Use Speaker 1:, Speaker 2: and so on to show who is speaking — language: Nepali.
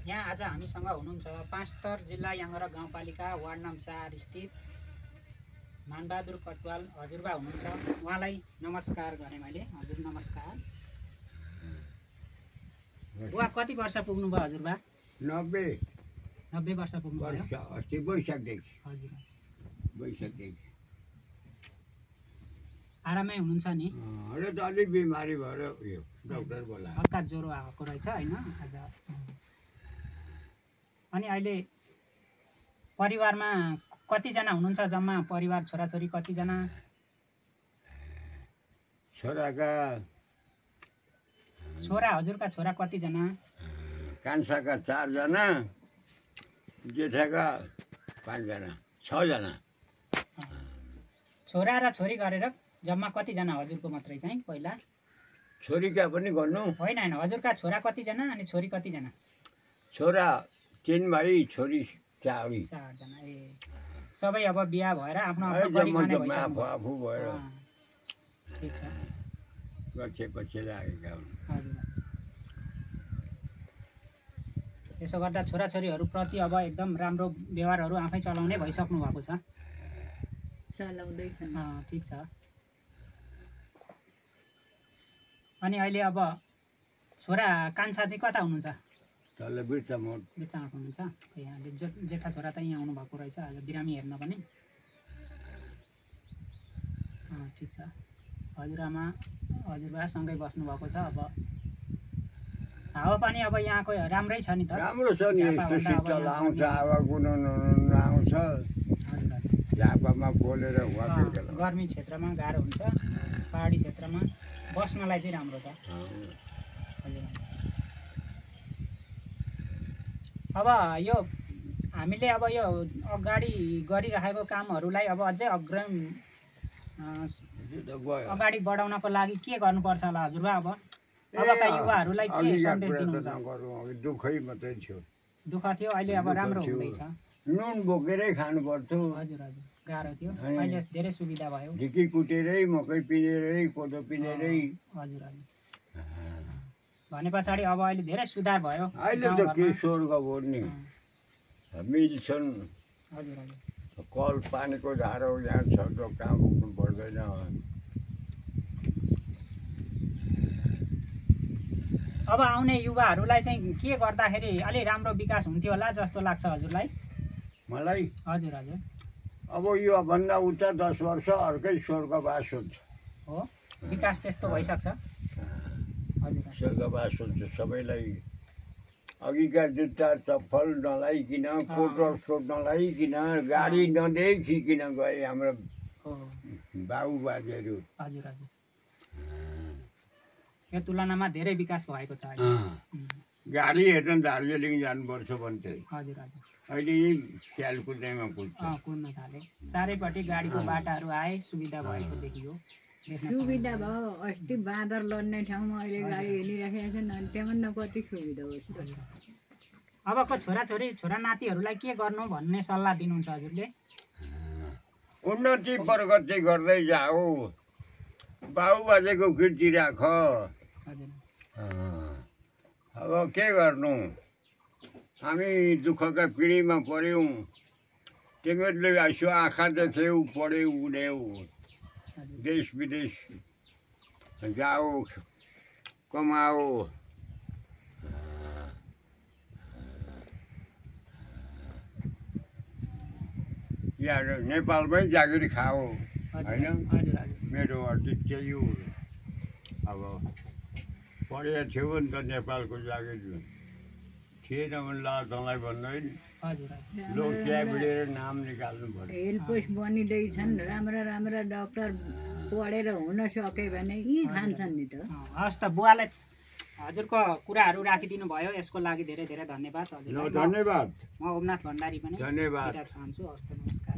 Speaker 1: यहाँ आज हामीसँग हुनुहुन्छ पाँचथर जिल्ला याङ्गरा गाउँपालिका वार्ड नम्बर 4 स्थित मानबहादुर कटवाल हजुरबा हुनुहुन्छ। उहाँलाई नमस्कार गरेँ मैले। हजुर नमस्कार। बुवा कति वर्ष पुग्नुभयो हजुरबा?
Speaker 2: 90
Speaker 1: वर्ष पुग्नुभयो।
Speaker 2: अस्ति वैशाखदेखि।
Speaker 1: हजुर
Speaker 2: वैशाखदेखि
Speaker 1: आरामै हुनुहुन्छ नि?
Speaker 2: अहिले त अलिक बिमारी भएर उयो डाक्टर बोलायो।
Speaker 1: हल्का ज्वरो आएको रहेछ होइन आज। अनि अहिले परिवारमा कतिजना हुनुहुन्छ जम्मा? परिवार छोराछोरी कतिजना? छोरा हजुरका छोरा कतिजना?
Speaker 2: कान्छाका 4 जना, जेठाका 5 जना, 6 जना।
Speaker 1: छोरा र छोरी गरेर जम्मा कतिजना हजुरको मात्रै चाहिँ? पहिला
Speaker 2: छोरीका पनि गर्नु?
Speaker 1: होइन होइन, हजुरका छोरा कतिजना अनि छोरी कतिजना?
Speaker 2: छोरा 3 भाइ, छोरी 4
Speaker 1: जना। ए सबै अब बिहा भएर आफ्नो आफ्नो गरिखाने भइसक्नु
Speaker 2: आफू भएर
Speaker 1: ठिक छ।
Speaker 2: पछि लागेका हुन्।
Speaker 1: हजुर त्यसो गर्दा छोराछोरीहरू प्रति अब एकदम राम्रो व्यवहारहरू आफै चलाउने भइसक्नु भएको छ?
Speaker 3: चलाउँदैछन्।
Speaker 1: ठिक छ। अनि अहिले अब छोरा कान्छा चाहिँ कता हुनुहुन्छ?
Speaker 2: तल बिर्तामोड
Speaker 1: हुनुहुन्छ। यहाँले जेठा छोरा त यहाँ आउनुभएको रहेछ आज बिरामी हेर्न पनि। ठिक छ। हजुरआमा हजुरबासँगै बस्नुभएको छ। अब हावापानी अब यहाँको राम्रै छ नि त?
Speaker 2: राम्रो छ नि, यस्तो शीतल आउँछ, हावा गुनगुन आउँछ। झापामा बोलेर
Speaker 1: गर्मी क्षेत्रमा गाह्रो हुन्छ, पहाडी क्षेत्रमा बस्नलाई चाहिँ राम्रो छ। अब यो हामीले अब यो अगाडि गरिराखेको कामहरूलाई अब अझै अगाडि बढाउनको लागि के गर्नुपर्छ होला हजुरबा? अबका युवाहरूलाई के सन्देश दिनुहुन्छ?
Speaker 2: दुःखै मात्रै थियो।
Speaker 1: दुःख थियो, अहिले अब राम्रो हुँदैछ।
Speaker 2: नुन बोकेरै खानु पर्थ्यो।
Speaker 1: हजुर हजुर, गाह्रो थियो। अहिले धेरै सुविधा भयो।
Speaker 2: ढिकी कुटेरै, मकै पिनेरै, कोदो पिनेरै।
Speaker 1: हजुर हजुर। भने पछाडि अब अहिले धेरै सुधार भयो।
Speaker 2: अहिले त के स्वर्ग हो नि, मिल्छन्।
Speaker 1: हजुर हजुर।
Speaker 2: कल पानीको धारो यहाँ छ त कहाँ पुग्नु पर्दैन।
Speaker 1: अब आउने युवाहरूलाई चाहिँ के गर्दाखेरि अलि राम्रो विकास हुन्थ्यो होला जस्तो लाग्छ हजुरलाई?
Speaker 2: मलाई?
Speaker 1: हजुर हजुर।
Speaker 2: अब यो भन्दा उता 10 वर्ष अर्कै स्वर्गवास हुन्छ।
Speaker 1: हो, विकास त्यस्तो भइसक्छ। हजुर,
Speaker 2: स्वर्गवास हुन्छ। सबैलाई अघिका जुत्ता चप्पल नलाइकन, कोट रक्सो नलाइकन, गाडी नदेखिकन गए हाम्रो बाबुबाजेहरू।
Speaker 1: हजुर हजुर। यो तुलनामा धेरै विकास भएको छ अहिले।
Speaker 2: गाडी हेर्न दार्जिलिङ जानुपर्छ भन्थे।
Speaker 1: हजुर हजुर।
Speaker 2: अहिले यही स्यालकुटीमा
Speaker 1: कुद्न थाले। चारैपट्टि गाडीको बाटाहरू आए, सुविधा भएको देखियो।
Speaker 3: सुविधा भयो। अस्ति बाँदर लड्ने ठाउँमा अहिले गाडी हिँडिराखेका छन्। अनि त्यहाँ कति सुविधा होस्।
Speaker 1: अबको छोराछोरी छोरा नातिहरूलाई के गर्नु भन्ने सल्लाह दिनुहुन्छ हजुरले?
Speaker 2: उन्नति प्रगति गर्दै जाऊ, बाबुबाजेको कीर्ति राख। अब के गर्नु, हामी दुःखका पिँढीमा पऱ्यौँ। तिमीहरूले यसो आँखा देख्यौ, पढ्यौ, उड्यौ, देश विदेश जाऊ, कमाऊ। यहाँ नेपालमै जागिर खाऊ होइन? मेरो अर्जित त्यही हो। अब पढेको थियो नि त, नेपालको जागिर थिएन भने ल तँलाई भन्दैन। लोक त्यहाँ भिडेर नाम निकाल्नु पर्यो।
Speaker 3: हेल्पपोस्ट बनिँदैछन्। राम्रा राम्रा डाक्टर पढेर हुन सके भने यी खान्छन् नि त।
Speaker 1: हस् त, बुवालाई हजुरको कुराहरू राखिदिनु भयो, यसको लागि धेरै धेरै धन्यवाद हजुर।
Speaker 2: धन्यवाद।
Speaker 1: म ओमनाथ भण्डारी पनि
Speaker 2: धन्यवाद
Speaker 1: चाहन्छु। हस् त, नमस्कार।